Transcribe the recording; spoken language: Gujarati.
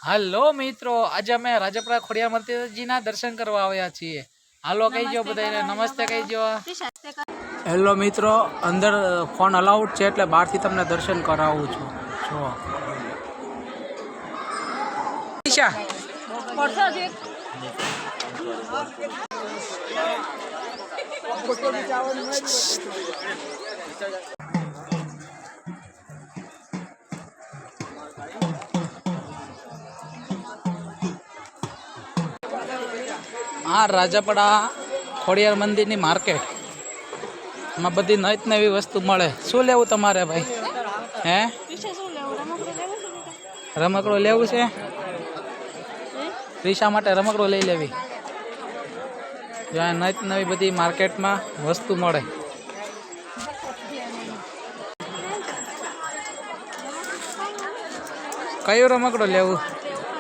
હાલો મિત્રો, આજે અમે રાજપરા ખોડિયાર માતાજીના દર્શન કરવા આવ્યા છીએ. હાલો કહીજો બધાને નમસ્તે કહીજો. હેલો મિત્રો, અંદર ફોન અલાઉડ છે એટલે બહારથી તમને દર્શન કરાવું છું. જો આ રાજપરા ખોડિયાર મંદિરની માર્કેટ માં બધી નવી વસ્તુ મળે. શું લેવું તમારે ભાઈ? હે રમકડો લેવું છે? રીશા માટે રમકડો લઈ લેવી. જ્યાં નવી બધી માર્કેટમાં વસ્તુ મળે. કયો રમકડો લેવું?